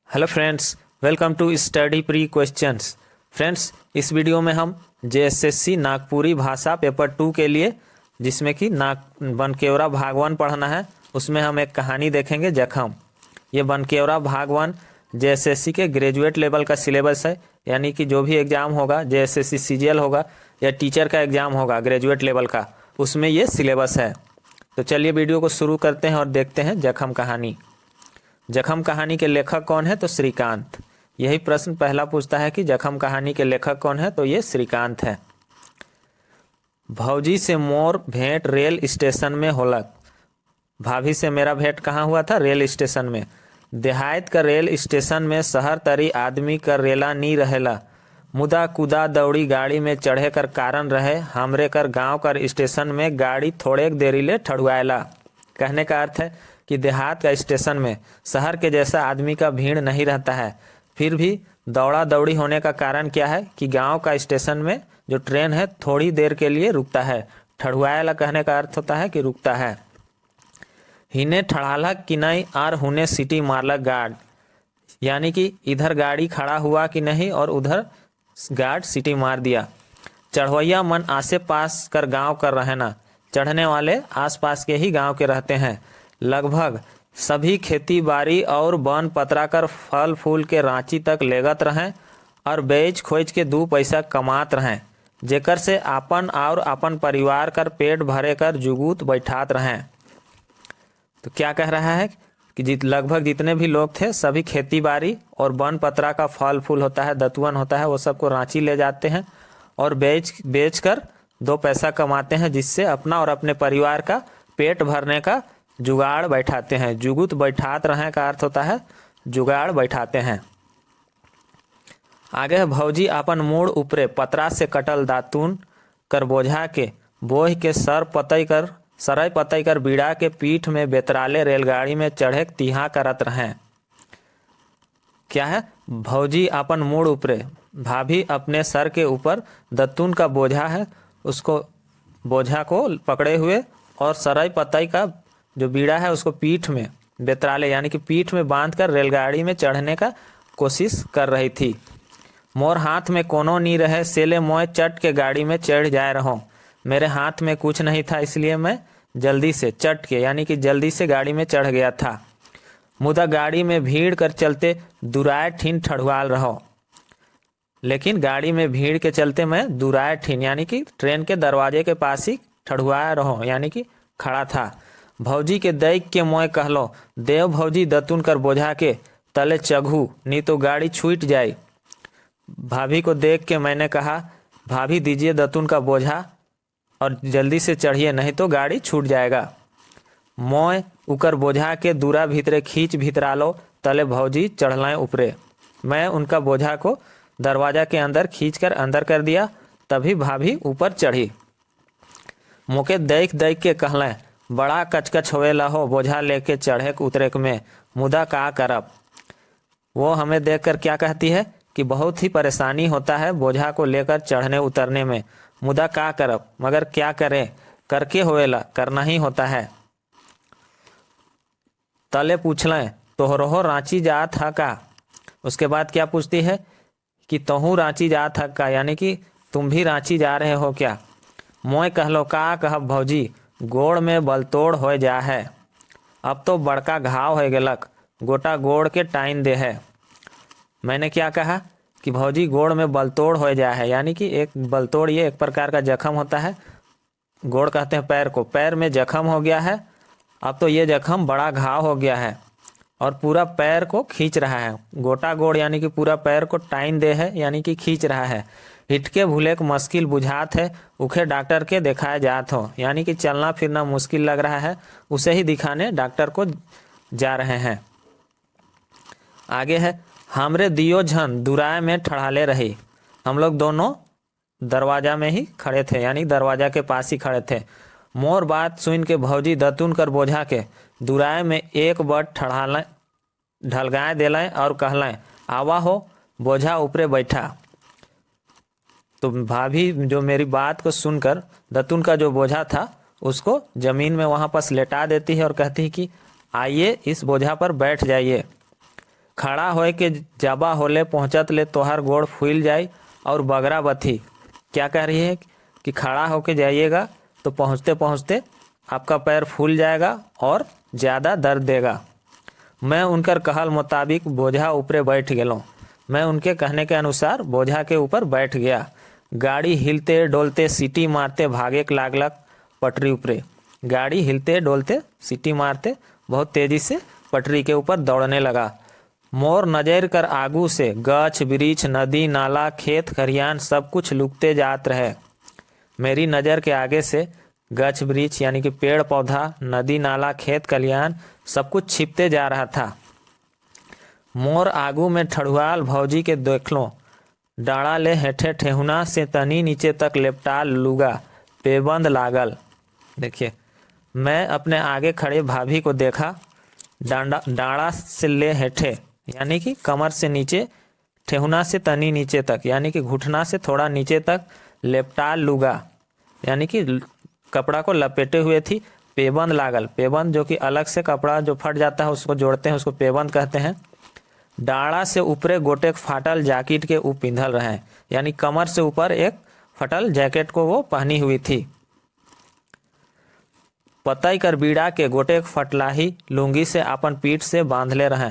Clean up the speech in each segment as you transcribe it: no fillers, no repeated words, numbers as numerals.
Hello friends, welcome to study pre questions. Friends, इस video में हम जेएसएससी नागपुरी भाषा पेपर 2 के लिए, जिसमें कि बनकेवरा भाग 1 पढ़ना है, उसमें हम एक कहानी देखेंगे, जखम। ये बनकेवरा भाग 1 जेएसएससी के ग्रेजुएट लेवल का सिलेबस है, यानी कि जो भी एग्ज़ाम होगा, जेएसएससी सीजीएल होगा या टीचर का एग्ज़ाम होगा ग्रेजुएट लेवल का, उसमें ये सिलेबस है। तो चलिए वीडियो को शुरू करते हैं और देखते हैं जखम कहानी। जखम कहानी के लेखक कौन है? तो श्रीकांत। यही प्रश्न पहला पूछता है कि जखम कहानी के लेखक कौन है? तो ये श्रीकांत है। भौजी से मोर भेंट रेल स्टेशन में होलक। भाभी से मेरा भेंट कहाँ हुआ था? रेल स्टेशन में। देहात का रेल स्टेशन में शहर तरी आदमी कर रेला नी रहेला, मुदा कुदा दौड़ी गाड़ी में चढ़े कर कारण रहे हमरे कर गांव कर स्टेशन में गाड़ी थोड़े देरी ले ठड़ुआला। कहने का अर्थ है कि देहात का स्टेशन में शहर के जैसा आदमी का भीड़ नहीं रहता है, फिर भी दौड़ा दौड़ी होने का कारण क्या है कि गांव का स्टेशन में जो ट्रेन है थोड़ी देर के लिए रुकता है। ठड़ुआला कहने का अर्थ होता है कि रुकता है। हिने ठड़ाला कि नहीं और हुने सीटी मारला गार्ड, यानी कि इधर गाड़ी खड़ा हुआ कि नहीं और उधर गार्ड सीटी मार दिया। चढ़वैया मन आसे पास कर गांव कर रहना, चढ़ने वाले आसपास के ही गांव के रहते हैं। लगभग सभी खेती बाड़ी और वन पतरा कर फल फूल के रांची तक लेगत रहें और बेच खोज के 2 पैसा कमात रहें, जेकर से आपन और अपन परिवार कर पेट भरे कर जुगूत बैठात रहें। तो क्या कह रहा है कि लगभग जितने भी लोग थे सभी खेती बाड़ी और वन पतरा का फल फूल होता है, दतुअन होता है, वो सबको रांची ले जाते हैं और बेच कर 2 पैसा कमाते हैं, जिससे अपना और अपने परिवार का पेट भरने का जुगाड़ बैठाते हैं। जुगुत बैठात रहें का अर्थ होता है जुगाड़ बैठाते हैं। आगे है, भौजी अपन मूड ऊपरे पतरा से कटल दातून कर बोझा के बोह के सरय पतई कर बीड़ा के पीठ में बेतराले रेलगाड़ी में चढ़े तिहा करत रहें। क्या है? भौजी अपन मूड ऊपरे, भाभी अपने सर के ऊपर दत्तून का बोझा है, उसको बोझा को पकड़े हुए, और सरय पतई का जो बीड़ा है उसको पीठ में बेतराले यानी कि पीठ में बांधकर रेलगाड़ी में चढ़ने का कोशिश कर रही थी। मोर हाथ में कोनो नहीं रहे सेले मोय चट के गाड़ी में चढ़ जाए रहो, मेरे हाथ में कुछ नहीं था इसलिए मैं जल्दी से चट के यानी कि जल्दी से गाड़ी में चढ़ गया था। मुदा गाड़ी में भीड़ कर चलते दुराए ठीन ठड़ुआल रहो, लेकिन गाड़ी में भीड़ के चलते मैं दुराए ठीन यानी कि ट्रेन के दरवाजे के पास ही ठड़ुआया रहो यानी कि खड़ा था। भौजी के दैक के मोय कहलो, देव भौजी दतुन कर बोझा के तले चघू नहीं तो गाड़ी छूट जाए। भाभी को देख के मैंने कहा, भाभी दीजिए दतुन का बोझा और जल्दी से चढ़िए नहीं तो गाड़ी छूट जाएगा। मोय उकर बोझा के दूरा भीतरे खींच भीतरालो तले भौजी चढ़लाएं ऊपरे। मैं उनका बोझा को दरवाजा के अंदर खींचकर अंदर कर दिया, तभी भाभी ऊपर चढ़ी। मोके देख देख के कहलें, बड़ा कचकच होवेला हो बोझा लेके चढ़े उतरे में, मुदा का करब। वो हमें देखकर क्या कहती है कि बहुत ही परेशानी होता है बोझा को लेकर चढ़ने उतरने में, मुदा का करब, मगर क्या करें, करके होवेला, करना ही होता है। तले पूछलें, तोहरो रांची जात हा का? उसके बाद क्या पूछती है कि तोहू रांची जात हा का, यानी कि तुम भी रांची जा रहे हो क्या? मोय कहलो, का कहब भौजी, गोड़ में बलतोड़ हो जा है, अब तो बड़का घाव हो गेलक, गोटा गोड़ के टाइन दे है। मैंने क्या कहा कि भौजी गोड़ में बलतोड़ हो जा है, यानी कि एक बलतोड़ ये एक प्रकार का जख्म होता है, गोड़ कहते हैं पैर को, पैर में जख्म हो गया है, अब तो ये जख्म बड़ा घाव हो गया है और पूरा पैर को खींच रहा है। गोटा गोड़ यानी कि पूरा पैर को टाइन दे है यानी कि खींच रहा है। हिटके भूले को मुश्किल बुझात है, उखे डॉक्टर के दिखाए जात हो, यानी कि चलना फिरना मुश्किल लग रहा है, उसे ही दिखाने डॉक्टर को जा रहे हैं। आगे है, हमरे दियो झन दुराए में ठड़ाले रही, हम लोग दोनों दरवाजा में ही खड़े थे यानी दरवाजा के पास ही खड़े थे। मोर बात सुन के भौजी दतुन कर बोझा के दुराए में एक बट ठड़ालें ढलगाए देलें और कहलें, आवा हो बोझा ऊपरे बैठा। तो भाभी जो मेरी बात को सुनकर दतुन का जो बोझा था उसको जमीन में वहाँ पर लेटा देती है और कहती है कि आइए इस बोझा पर बैठ जाइए। खड़ा होए के जबा होले पहुँचत ले तोहर गोड़ फूल जाई और बगरा बथी। क्या कह रही है कि खड़ा होके जाइएगा तो पहुँचते पहुँचते आपका पैर फूल जाएगा और ज़्यादा दर्द देगा। मैं उनकर कहल मुताबिक बोझा ऊपरे बैठ गेलों। मैं उनके कहने के अनुसार बोझा के ऊपर बैठ गया। गाड़ी हिलते डोलते सीटी मारते भागे लागलक पटरी ऊपरे। गाड़ी हिलते डोलते सीटी मारते बहुत तेजी से पटरी के ऊपर दौड़ने लगा। मोर नजर कर आगू से गछ वृक्ष नदी नाला खेत खरियान सब कुछ लुकते जात रहे। मेरी नज़र के आगे से गछ वृक्ष यानी कि पेड़ पौधा नदी नाला खेत खलियान सब कुछ छिपते जा रहा था। मोर आगू में ठड़ुआल भौजी के देखलो। डाड़ा ले हेठे ठेहुना से तनी नीचे तक लेपटाल लुगा पेबंद लागल। देखिए, मैं अपने आगे खड़े भाभी को देखा। डाड़ा से ले हेठे यानी कि कमर से नीचे, ठेहुना से तनी नीचे तक यानी कि घुटना से थोड़ा नीचे तक लेपटाल लुगा यानी कि कपड़ा को लपेटे हुए थी। पेबंद लागल, पेबंद जो कि अलग से कपड़ा जो फट जाता है उसको जोड़ते हैं, उसको पेबंद कहते हैं। डाड़ा से ऊपरे गोटे फाटल जैकेट के ऊ पिंधल रहे यानी कमर से ऊपर एक फटल जैकेट को वो पहनी हुई थी। पतई कर बीड़ा के गोटे फटलाही लुंगी से अपन पीठ से बांधले रहे।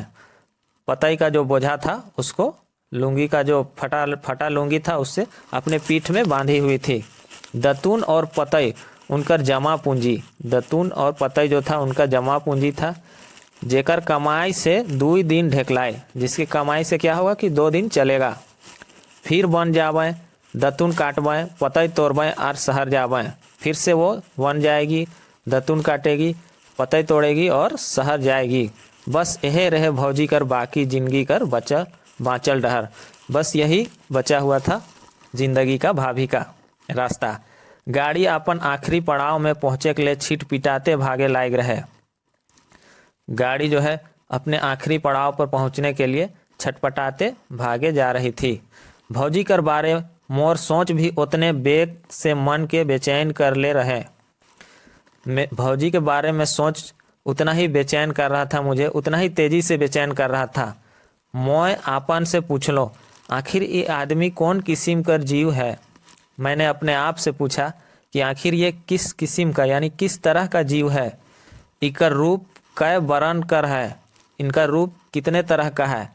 पतई का जो बोझा था उसको लुंगी का जो फटा लुंगी था उससे अपने पीठ में बांधी हुई थी। दतून और पतई उनकर जमा पूंजी, दतून और पतई जो था उनका जमा पूंजी था। जेकर कमाई से 2 दिन ढेकलाए, जिसकी कमाई से क्या होगा कि 2 दिन चलेगा। फिर बन जावे, दतून काटवें, पतई तोड़वें और शहर जावें। फिर से वो बन जाएगी, दतून काटेगी, पतई तोड़ेगी और शहर जाएगी। बस यही रहे भौजी कर बाकी जिंदगी कर बाँचल डहर। बस यही बचा हुआ था जिंदगी का भाभी का रास्ता। गाड़ी अपन आखिरी पड़ाव में पहुँचे के लिए छीट पिटाते भागे लायक रहे। गाड़ी जो है अपने आखिरी पड़ाव पर पहुंचने के लिए छटपटाते भागे जा रही थी। भौजी कर बारे मोर सोच भी उतने बेग से मन के बेचैन कर ले रहे। भौजी के बारे में सोच उतना ही बेचैन कर रहा था, मुझे उतना ही तेजी से बेचैन कर रहा था। मैं आपन से पूछ लो, आखिर ये आदमी कौन किस्म का जीव है। मैंने अपने आप से पूछा कि आखिर ये किस किस्म का यानी किस तरह का जीव है। इकर रूप कै बरन कर है, इनका रूप कितने तरह का है।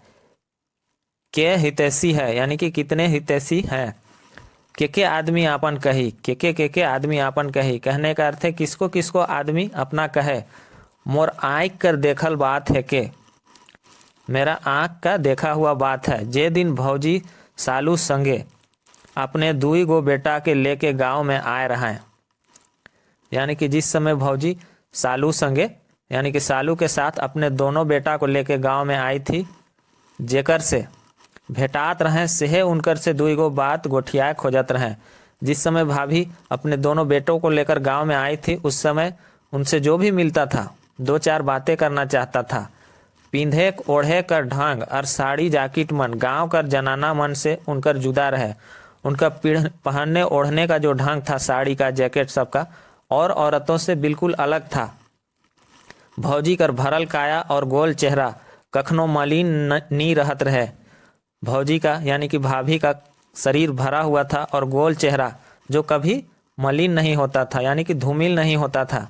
के हितैषी है यानी कि कितने हितैषी हैं। के आदमी आपन कही, के आदमी आपन कही। कहने का अर्थ है किसको किसको आदमी अपना कहे। मोर आँख कर देखल बात है के, मेरा आँख का देखा हुआ बात है। जे दिन भौजी सालू संगे अपने 2 गो बेटा के लेके गांव में आए रहे, यानी कि जिस समय भौजी सालू संगे यानी कि सालू के साथ अपने दोनों बेटा को लेके गांव में आई थी, जेकर से भेटात रहे सेहे उनकर से 2 गो बात गोठियाए खोजत रहे। जिस समय भाभी अपने दोनों बेटों को लेकर गांव में आई थी उस समय उनसे जो भी मिलता था 2-4 बातें करना चाहता था। पिंधे ओढ़े कर ढंग और साड़ी जाकिट मन गांव कर जनाना मन से उनकर जुदा रहे। उनका पहनने ओढ़ने का जो ढंग था, साड़ी का जैकेट सबका, और औरतों से बिल्कुल अलग था। भौजी कर भरल काया और गोल चेहरा कखनो मलिन नी रहत रहे। भौजी का यानी कि भाभी का शरीर भरा हुआ था और गोल चेहरा जो कभी मलिन नहीं होता था यानी कि धूमिल नहीं होता था।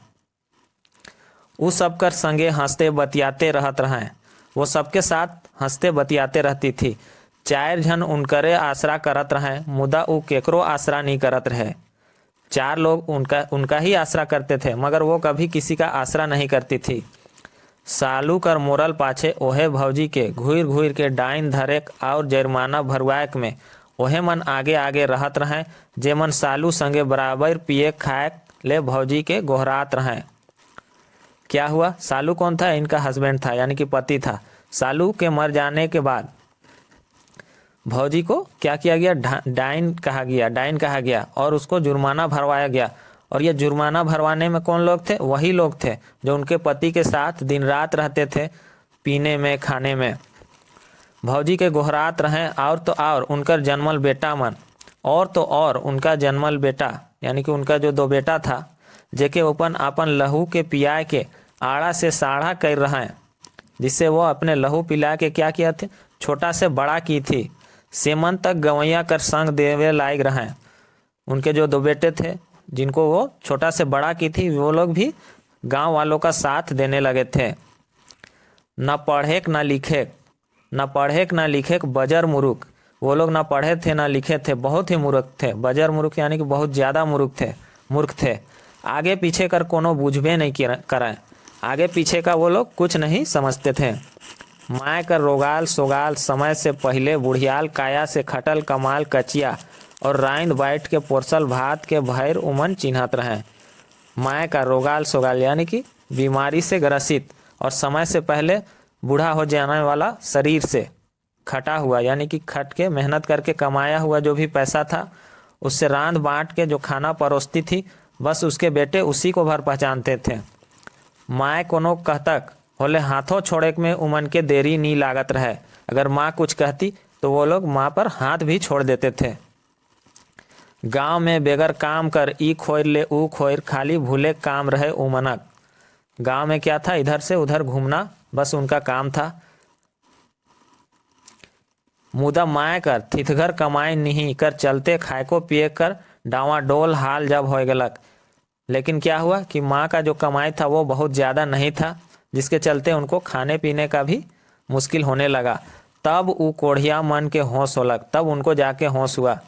वो सबकर संगे हंसते बतियाते रहत रहे, वो सबके साथ हंसते बतियाते रहती थी। 4 जन उनकरे आसरा करत रहे, मुदा वो केकरो आसरा नहीं करत रहे। 4 लोग उनका ही आसरा करते थे मगर वो कभी किसी का आसरा नहीं करती थी। सालू कर मोरल पाछे ओहे भौजी के घूर घूर के डाइन धरे और जुर्माना भरवाएक में ओहे मन आगे आगे रहत रहे, जे मन सालू संगे बराबर पिए खाए ले भौजी के गोहरात रहे। क्या हुआ, सालू कौन था, इनका हस्बैंड था यानी कि पति था। सालू के मर जाने के बाद भौजी को क्या किया गया, डाइन कहा गया और उसको जुर्माना भरवाया गया। और ये जुर्माना भरवाने में कौन लोग थे, वही लोग थे जो उनके पति के साथ दिन रात रहते थे पीने में खाने में। भौजी के गोहरात रहें और तो और उनकर जन्मल बेटा मन, और तो और उनका जन्मल बेटा यानी कि उनका जो 2 बेटा था जेके अपन लहू के पियाए के आड़ा से साढ़ा कर रहे। जिससे वो अपने लहू पिला के क्या किया थे, छोटा से बड़ा की थी। सेमन तक गवैया कर संग देवे लायक रहे। उनके जो 2 बेटे थे जिनको वो छोटा से बड़ा की थी, वो लोग भी गांव वालों का साथ देने लगे थे। न पढ़े न लिखे, न पढ़े न लिखे बजर मुरुख। वो लोग ना पढ़े थे ना लिखे थे, बहुत ही मूर्ख थे। बजर मुरुख यानी कि बहुत ज़्यादा मूर्ख थे। आगे पीछे कर कोनो बूझबे नहीं कराए, आगे पीछे का वो लोग कुछ नहीं समझते थे। माय कर रोगाल सोगाल समय से पहले बुढ़ियाल काया से खटल कमाल कचिया और राइंद बैठ के पोरसल भात के भैर उमन चिन्हत रहे। माय का रोगाल सोगाल यानी कि बीमारी से ग्रसित और समय से पहले बूढ़ा हो जाने वाला शरीर से खटा हुआ यानी कि खट के मेहनत करके कमाया हुआ जो भी पैसा था उससे रांध बांट के जो खाना परोसती थी, बस उसके बेटे उसी को भर पहचानते थे। माँ कोनो कहतक होले हाथों छोड़े में उमन के देरी नहीं लागत रहे। अगर माँ कुछ कहती तो वो लोग माँ पर हाथ भी छोड़ देते थे। गांव में बेगर काम कर ई खोर ले ऊ खोर, खाली भूले काम रहे उमनक। गांव में क्या था, इधर से उधर घूमना बस उनका काम था। मुदा माय कर थिथगर कमाई नहीं कर चलते खाए को पिए कर डावाडोल हाल जब हो गलक। लेकिन क्या हुआ कि माँ का जो कमाई था वो बहुत ज़्यादा नहीं था, जिसके चलते उनको खाने पीने का भी मुश्किल होने लगा। तब वो कोढ़िया मन के होश होलक, तब उनको जाके होश हुआ।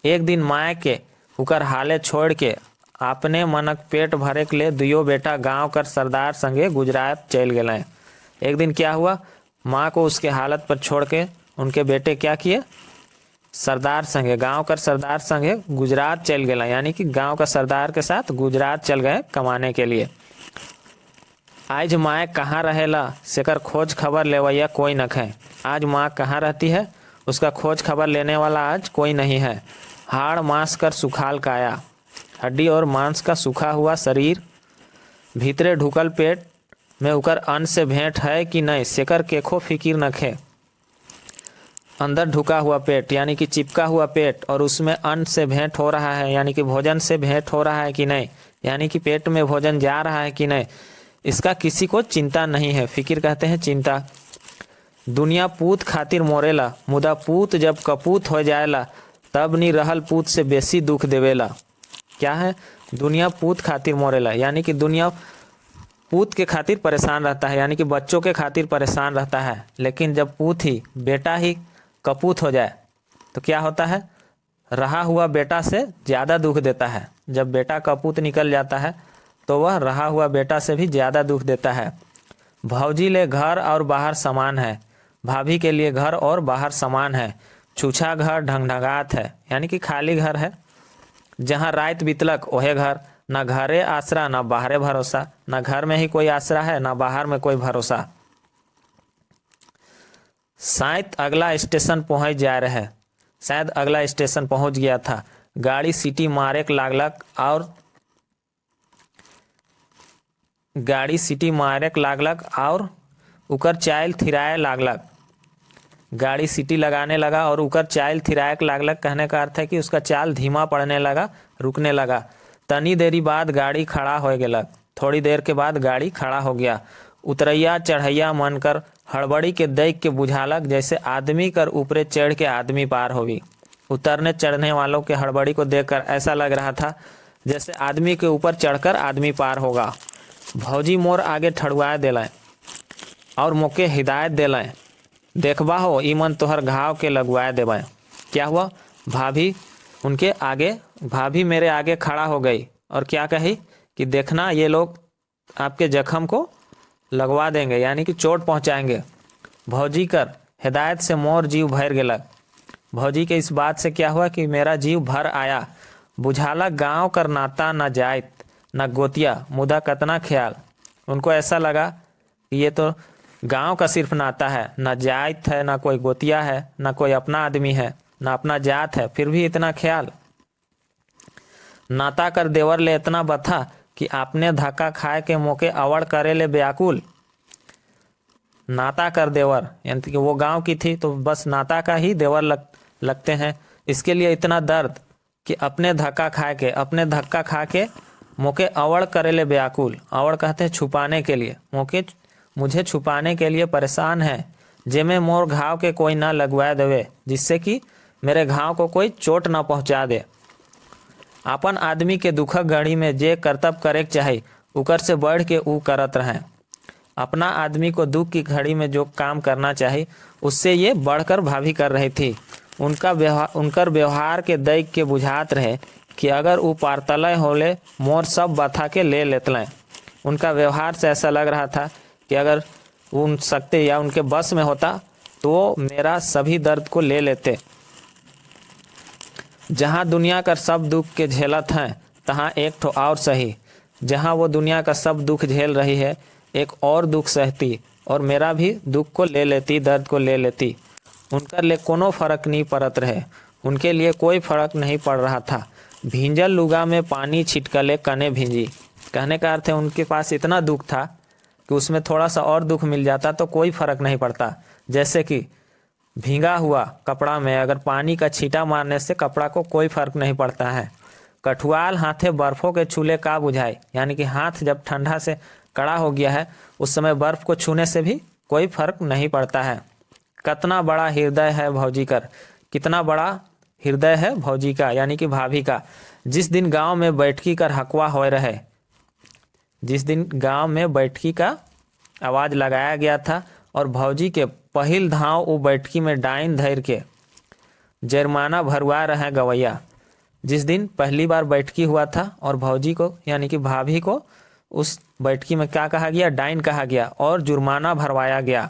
एक दिन माय के उकर हाले छोड़ के अपने मनक पेट भरे के लिए 2 बेटा गांव कर सरदार संगे गुजरात चल गए। एक दिन क्या हुआ, माँ को उसके हालत पर छोड़ के उनके बेटे क्या किए, सरदार संगे गांव का सरदार संगे गुजरात चल गए, यानी कि गांव का सरदार के साथ गुजरात चल गए कमाने के लिए। आज माँ कहाँ रहेला सेकर खोज खबर लेवैया कोई न है। आज माँ कहाँ रहती है उसका खोज खबर लेने वाला आज कोई नहीं है। हाड़ मांस कर सुखाल काया, हड्डी और मांस का सूखा हुआ शरीर, भीतरे ढुकल पेट में उकर अन्न से भेंट है कि नहीं सेकर केखो फिकिर नखे। अंदर ढुका हुआ पेट यानी कि चिपका हुआ पेट और उसमें अन्न से भेंट हो रहा है यानी कि भोजन से भेंट हो रहा है कि नहीं, यानी कि पेट में भोजन जा रहा है कि नहीं, इसका किसी को चिंता नहीं है। फिकिर कहते हैं चिंता। दुनिया पूत खातिर मोरेला, मुदा पूत जब कपूत हो जाएला तब नहीं रहल पूत से बेसी दुख देवेला। क्या है, दुनिया पूत खातिर मोरेला यानी कि दुनिया पूत के खातिर परेशान रहता है, यानी कि बच्चों के खातिर परेशान रहता है। लेकिन जब पूत ही बेटा ही कपूत हो जाए तो क्या होता है, रहा हुआ बेटा से ज़्यादा दुख देता है। जब बेटा कपूत निकल जाता है तो वह रहा हुआ बेटा से भी ज़्यादा दुख देता है। भौजी ले घर और बाहर समान है, भाभी के लिए घर और बाहर समान है। छूछा घर ढंगढंगात है यानी कि खाली घर है। जहाँ रात बीतलक ओहे घर, ना घरे आसरा ना बाहरे भरोसा, ना घर में ही कोई आसरा है ना बाहर में कोई भरोसा। शायद अगला स्टेशन पहुंच जा रहे, शायद अगला स्टेशन पहुंच गया था। गाड़ी सीटी मारे लागलक और गाड़ी सीटी मारे लागलक और उकर चाइल थिराए लागलक। गाड़ी सीटी लगाने लगा और उकर चाल थिरायक लागलक। कहने का अर्थ है कि उसका चाल धीमा पड़ने लगा, रुकने लगा। तनी देरी बाद गाड़ी खड़ा हो गलक, थोड़ी देर के बाद गाड़ी खड़ा हो गया। उतरैया चढ़ैया मन कर हड़बड़ी के देख के बुझालक जैसे आदमी कर ऊपरे चढ़ के आदमी पार होगी। उतरने चढ़ने वालों के हड़बड़ी को देखकर ऐसा लग रहा था जैसे आदमी के ऊपर चढ़कर आदमी पार होगा। भौजी मोर आगे ठड़ुआ दिलाए और मोके हिदायत दिलाए, देखबा हो ईमन तोहर घाव के लगवाए देवाए। क्या हुआ, भाभी उनके आगे, भाभी मेरे आगे खड़ा हो गई और क्या कही कि देखना ये लोग आपके जख्म को लगवा देंगे यानी कि चोट पहुंचाएंगे। भौजी कर हिदायत से मोर जीव भर गेलक। भौजी के इस बात से क्या हुआ कि मेरा जीव भर आया। बुझाला गांव कर नाता न जायत न गोतिया, मुदा कतना ख्याल। उनको ऐसा लगा कि ये तो गांव का सिर्फ नाता है, ना जात है, ना कोई गोतिया है, ना कोई अपना आदमी है, ना अपना जात है, फिर भी इतना ख्याल। नाता कर देवर ले इतना बथा कि आपने धक्का खाए के मौके अवड़ करे ले व्याकुल। नाता कर देवर यानी कि वो गांव की थी तो बस नाता का ही देवर लगते हैं, इसके लिए इतना दर्द कि अपने धक्का खा के मौके अवड़ करे ले व्याकुल। अवड़ कहते हैं छुपाने के लिए, मौके मुझे छुपाने के लिए परेशान है, जेमे मोर घाव के कोई ना लगवा देवे, जिससे कि मेरे घाव को कोई चोट ना पहुंचा दे। अपन आदमी के दुखक घड़ी में जे कर्तव्य करे के चाही उकर से बढ़ के ऊ करत रहें। अपना आदमी को दुख की घड़ी में जो काम करना चाहिए उससे ये बढ़कर भाभी कर रही थी। उनकर व्यवहार के देख के बुझात रहे कि अगर वो पारतलय होले मोर सब बता के ले लेतलें। उनका व्यवहार से ऐसा लग रहा था कि अगर उन सकते या उनके बस में होता तो वो मेरा सभी दर्द को ले लेते। जहाँ दुनिया का सब दुख के झेलत हैं तहाँ एक ठो और सही, जहाँ वो दुनिया का सब दुख झेल रही है एक और दुख सहती और मेरा भी दुख को ले लेती, दर्द को ले लेती। उनकर लिए कोनो फर्क नहीं पड़त रहे, उनके लिए कोई फर्क नहीं पड़ रहा था। भींजल लुगा में पानी छिटकले कने भींजी। कहने का अर्थ है उनके पास इतना दुख था कि उसमें थोड़ा सा और दुख मिल जाता तो कोई फर्क नहीं पड़ता। जैसे कि भींगा हुआ कपड़ा में अगर पानी का छींटा मारने से कपड़ा को कोई फर्क नहीं पड़ता है। कठुआल हाथे बर्फों के छूले का बुझाए, यानी कि हाथ जब ठंडा से कड़ा हो गया है उस समय बर्फ को छूने से भी कोई फर्क नहीं पड़ता है। कितना बड़ा हृदय है भौजी कर, कितना बड़ा हृदय है भौजी का, यानी कि भाभी का। जिस दिन गांव में बैठकी कर हकवा हो रहे, जिस दिन गांव में बैठकी का आवाज लगाया गया था और भौजी के पहिल धाव वो बैठकी में डाइन धैर के जुर्माना भरवा रहे गवैया। जिस दिन पहली बार बैठकी हुआ था और भौजी को यानी कि भाभी को उस बैठकी में क्या कहा गया, डाइन कहा गया और जुर्माना भरवाया गया।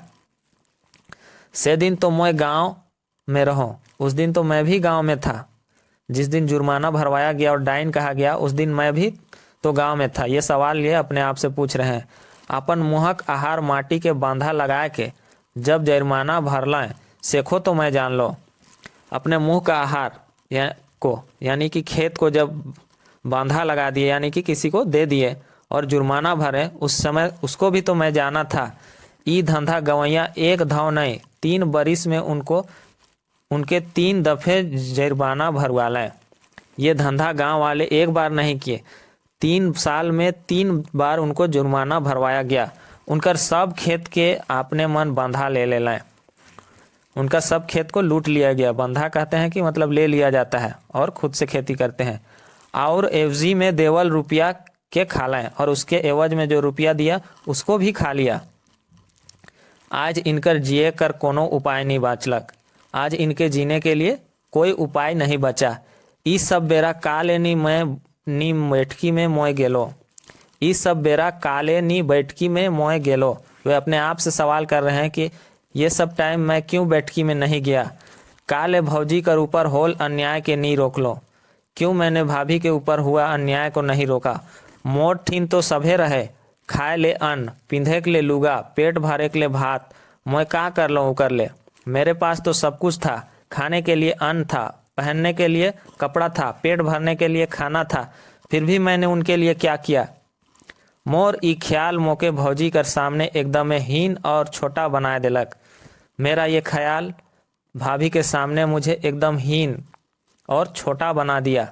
से दिन तो मैं गांव में रहो, उस दिन तो मैं भी गांव में था। जिस दिन जुर्माना भरवाया गया और डाइन कहा गया उस दिन मैं भी तो गांव में था। ये सवाल ये अपने आप से पूछ रहे हैं। अपन मुहक आहार माटी के बांधा लगा के जब जुर्माना भरलाएं सेखो तो मैं जान लो। अपने मुंह का आहार यानी कि खेत को जब बांधा लगा दिए यानी कि किसी को दे दिए और जुर्माना भरे, उस समय उसको भी तो मैं जाना था। ई धंधा गवैया एक धाव नहीं 3 बरिस में उनके 3 दफे जुर्माना भरवा लें। ये धंधा गांव वाले एक बार नहीं किए, 3 साल में 3 बार उनको जुर्माना भरवाया गया। उनकर सब खेत के आपने मन बंधा ले लें। उनका सब खेत को लूट लिया गया। बंधा कहते हैं कि मतलब ले लिया जाता है और खुद से खेती करते हैं। और एवजी में देवल रुपया के खा लें और उसके एवज में जो रुपया दिया उसको भी खा लिया। आज इनकर जिए कर कोनो उपाय नहीं बाचलक। आज इनके जीने के लिए कोई उपाय नहीं बचा। इस सब बेरा काले नी बैठकी में मोए गेलो। इस सब बेरा काले नी बैठकी में मोए गेलो। वे अपने आप से सवाल कर रहे हैं कि ये सब टाइम मैं क्यों बैठकी में नहीं गया। काले भौजी कर ऊपर होल अन्याय के नहीं रोक लो। क्यों मैंने भाभी के ऊपर हुआ अन्याय को नहीं रोका। मोट ठीन तो सभे रहे, खाए ले अन्न, पिंधे के ले लुगा, पेट भरे के ले भात। मैं का कर लो कर ले। मेरे पास तो सब कुछ था। खाने के लिए अन्न था, पहनने के लिए कपड़ा था, पेट भरने के लिए खाना था, फिर भी मैंने उनके लिए क्या किया। मोर ई ख्याल मोके भौजी कर सामने एकदम हीन और छोटा बना दिलक। मेरा ये ख्याल भाभी के सामने मुझे एकदम हीन और छोटा बना दिया।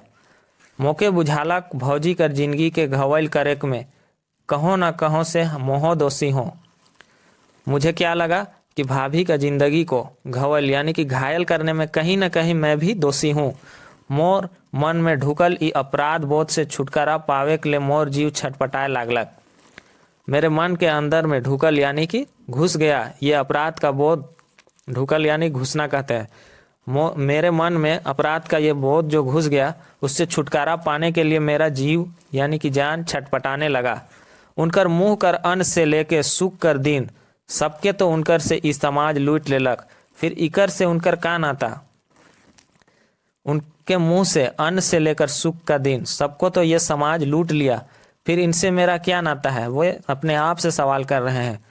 मोके बुझालक भौजी कर जिंदगी के घवैल करे में कहों न कहों से मोह दोषी हो। मुझे क्या लगा कि भाभी का जिंदगी को घवल यानी कि घायल करने में कहीं न कहीं मैं भी दोषी हूँ। मोर मन में ढुकल ई अपराध बोध से छुटकारा पावे के लिए मोर जीव छटपटाए लागलक। मेरे मन के अंदर में ढुकल यानी कि घुस गया ये अपराध का बोध। ढुकल यानी घुसना कहते हैं। मेरे मन में अपराध का ये बोध जो घुस गया उससे छुटकारा पाने के लिए मेरा जीव यानी कि जान छटपटाने लगा। उनकर मुंह कर अन्न से लेके सुख कर दिन सबके तो उनकर से इस समाज लूट लेलक। फिर इकर से उनकर का नाता। उनके मुंह से अन्न से लेकर सुख का दिन सबको तो ये समाज लूट लिया, फिर इनसे मेरा क्या नाता है। वो अपने आप से सवाल कर रहे हैं।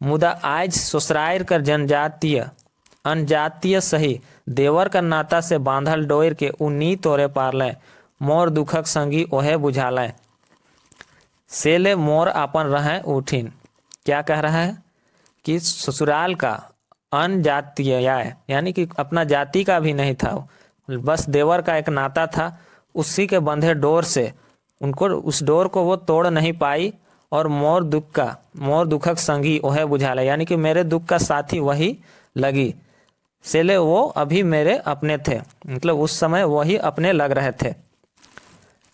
मुदा आज ससुराल कर जनजातीय अनजातीय सही देवर का नाता से बांधल डोर के उन्नी तोरे पार लें। मोर दुखक संगी ओहे बुझा लें। सेले मोर आपन रहें उठिन। क्या कह रहा है कि ससुराल का अनजातीय यानी कि अपना जाति का भी नहीं था, बस देवर का एक नाता था। उसी के बंधे डोर से उनको उस डोर को वो तोड़ नहीं पाई और मोर दुखक संगी ओहे बुझाले, यानी कि मेरे दुख का साथी वही लगी। सेले वो अभी मेरे अपने थे, मतलब उस समय वही अपने लग रहे थे।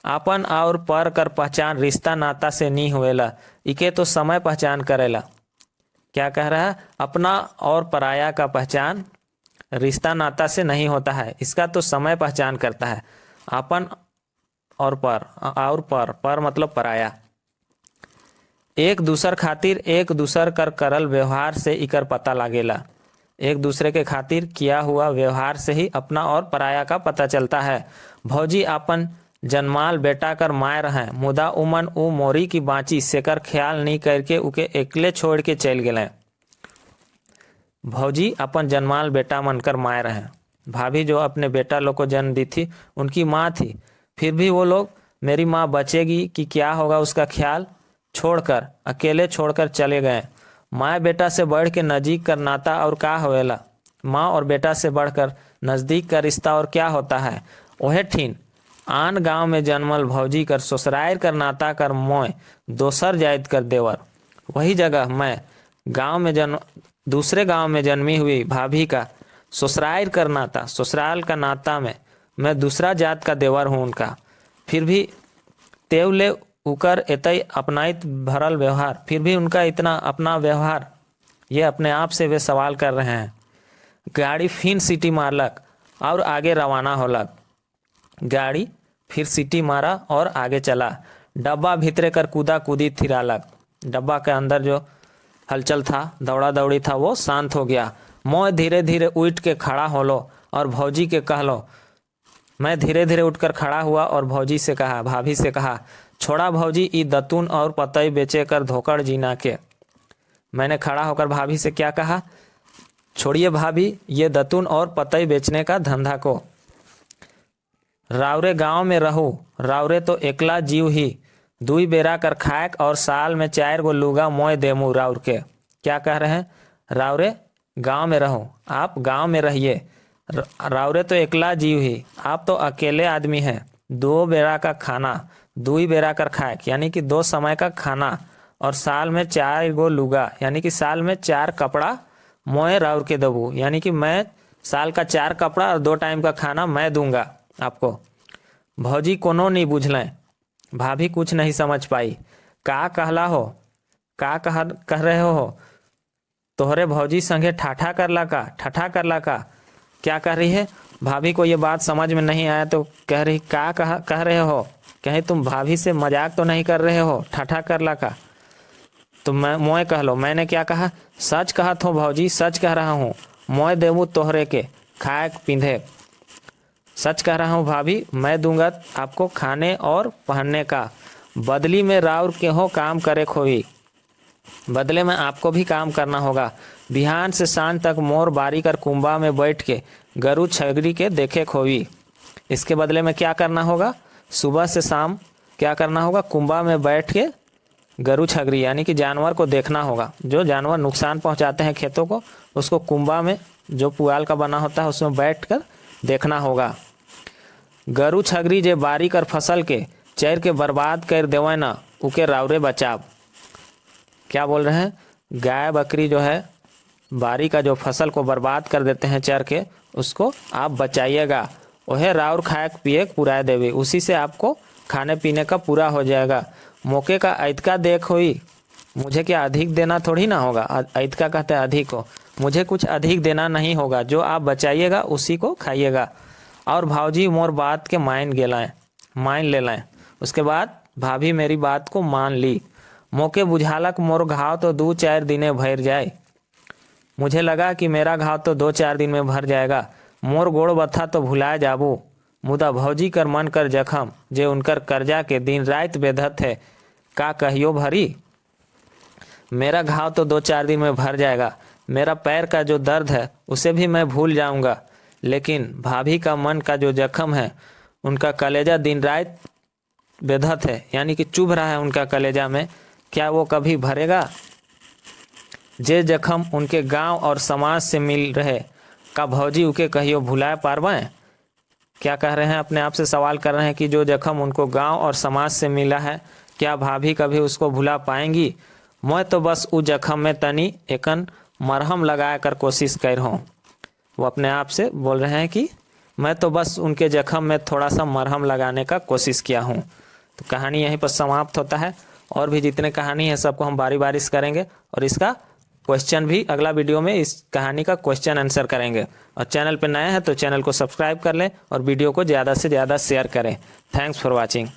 आपन और पर कर पहचान रिश्ता नाता से नहीं हुएला, इके तो समय पहचान करेला। क्या कह रहा है? अपना और पराया का पहचान रिश्ता नाता से नहीं होता है, इसका तो समय पहचान करता है। आपन और पर मतलब पराया। एक दूसर खातिर एक दूसर कर करल व्यवहार से इकर पता लागेला। एक दूसरे के खातिर किया हुआ व्यवहार से ही अपना और पराया का पता चलता है। भौजी आपन जन्माल बेटा कर मायर हैं, मुदा उमन उ मोरी की बाँची सेकर ख्याल नहीं करके उके एकले छोड़ के चल गए। भौजी अपन जन्माल बेटा मनकर मायर हैं, भाभी जो अपने बेटा लोग को जन्म दी थी उनकी माँ थी, फिर भी वो लोग मेरी माँ बचेगी कि क्या होगा उसका ख्याल छोड़कर अकेले छोड़कर चले गए। माँ बेटा से बढ़ के नजीक कर नाता और क्या होएला? माँ और बेटा से बढ़कर नज़दीक का रिश्ता और क्या होता है? ओहे ठीन आन गांव में जन्मल भौजी कर ससुराल कर नाता कर मोय दोसर जाइत कर देवर। वही जगह मैं दूसरे गांव में जन्मी हुई भाभी का ससुराल कर नाता, ससुराल का नाता में मैं दूसरा जात का देवर हूँ उनका। फिर भी तेवले उकर एतई अपनाइत भरल व्यवहार, फिर भी उनका इतना अपना व्यवहार, ये अपने आप से वे सवाल कर रहे हैं। गाड़ी फिर सीटी मारलक और आगे रवाना होलक। गाड़ी फिर सीटी मारा और आगे चला। डब्बा भीतरे कर कूदा कूदी थिरालक। डब्बा के अंदर जो हलचल था, दौड़ा दौड़ी था, वो शांत हो गया। मैं धीरे धीरे उठ के खड़ा होलो और भौजी के कहलो। मैं धीरे धीरे उठकर खड़ा हुआ और भाभी से कहा, छोड़ा भौजी ई दतून और पतई बेचे कर धोकर जीना के। मैंने खड़ा होकर भाभी से क्या कहा? छोड़िए भाभी ये दतून और पतई बेचने का धंधा को। रावरे गांव में रहूँ, रावरे तो एकला जीव ही, दुई बेरा कर खाएक और साल में 4 गो लुगा मोय देमू राउर के। क्या कह रहे हैं? रावरे गांव में रहो, आप गांव में रहिए। रावरे तो एकला जीव ही, आप तो अकेले आदमी हैं। 2 बेरा का खाना, 2 बेरा कर खाएक यानी कि 2 समय का खाना, और साल में 4 गो लुगा यानी कि साल में 4 कपड़ा मोय राउर के दबू, यानी कि मैं साल का 4 कपड़ा और 2 टाइम का खाना मैं दूंगा आपको। भौजी कोनो नहीं बुझलें, भाभी कुछ नहीं समझ पाई। का कहला हो? का कह रहे हो? तोहरे भौजी संगे ठाठा करला का? क्या कह रही है? भाभी को ये बात समझ में नहीं आया तो कह रही, कह रहे हो? कहीं तुम भाभी से मजाक तो नहीं कर रहे हो? ठाठा करला का? तो मोय कह लो। मैंने क्या कहा? सच कहत हो भौजी, सच कह रहा हूँ। मोय देमू तोहरे के खाए पींधे। सच कह रहा हूँ भाभी, मैं दूंगा आपको खाने और पहनने का। बदली में राउर के हो काम करे खोई, बदले में आपको भी काम करना होगा। बिहान से सांझ तक मोर बारी कर कुंबा में बैठ के गरु छगरी के देखे खोई। इसके बदले में क्या करना होगा? सुबह से शाम क्या करना होगा? कुंबा में बैठ के गरु छगरी यानी कि जानवर को देखना होगा। जो जानवर नुकसान पहुंचाते हैं खेतों को, उसको कुंबा में जो पुआल का बना होता है उसमें बैठ कर देखना होगा। गरु छगरी जे बारी कर फसल के चैर के बर्बाद कर देवे ना, उके रावरे बचाव। क्या बोल रहे हैं? गाय बकरी जो है बारी का जो फसल को बर्बाद कर देते हैं चर के, उसको आप बचाइएगा। वह राउर खाए पिए पुराए देवी, उसी से आपको खाने पीने का पूरा हो जाएगा। मौके का ऐतका देख हुई, मुझे क्या अधिक देना थोड़ी ना होगा। ऐतका कहते हैं अधिक हो, मुझे कुछ अधिक देना नहीं होगा। जो आप बचाइएगा उसी को खाइएगा। और भाऊजी मोर बात के मान ले लाएं। उसके बाद भाभी मेरी बात को मान ली। मौके बुझालक मोर घाव तो 2-4 दिने भर जाए। मुझे लगा कि मेरा घाव तो 2-4 दिन में भर जाएगा। मोर गोड़ बथा तो भुलाए जाबू, मुदा भौजी कर मन कर जखम जे उनकर कर्जा के दिन रात बेधत है, का कहियो भरी। मेरा घाव तो 2-4 दिन में भर जाएगा। मेरा पैर का जो दर्द है उसे भी मैं भूल जाऊंगा, लेकिन भाभी का मन का जो जख्म है, उनका कलेजा दिन रात बेधत है यानी कि चुभ रहा है उनका कलेजा में, क्या वो कभी भरेगा? जे जख्म उनके गांव और समाज से मिल रहे, का भौजी उके कहियो भुलाए पारवें? क्या कह रहे हैं? अपने आप से सवाल कर रहे हैं कि जो जख्म उनको गांव और समाज से मिला है, क्या भाभी कभी उसको भुला पाएंगी? मैं तो बस उ जख्म में तनी एकन मरहम लगा कर कोशिश कर हूँ। वो अपने आप से बोल रहे हैं कि मैं तो बस उनके जख्म में थोड़ा सा मरहम लगाने का कोशिश किया हूँ। तो कहानी यहीं पर समाप्त होता है। और भी जितने कहानी है सबको हम बारी बारी से करेंगे और इसका क्वेश्चन भी अगला वीडियो में इस कहानी का क्वेश्चन आंसर करेंगे। और चैनल पर नए हैं तो चैनल को सब्सक्राइब कर लें और वीडियो को ज़्यादा से ज़्यादा शेयर करें। Thanks for watching.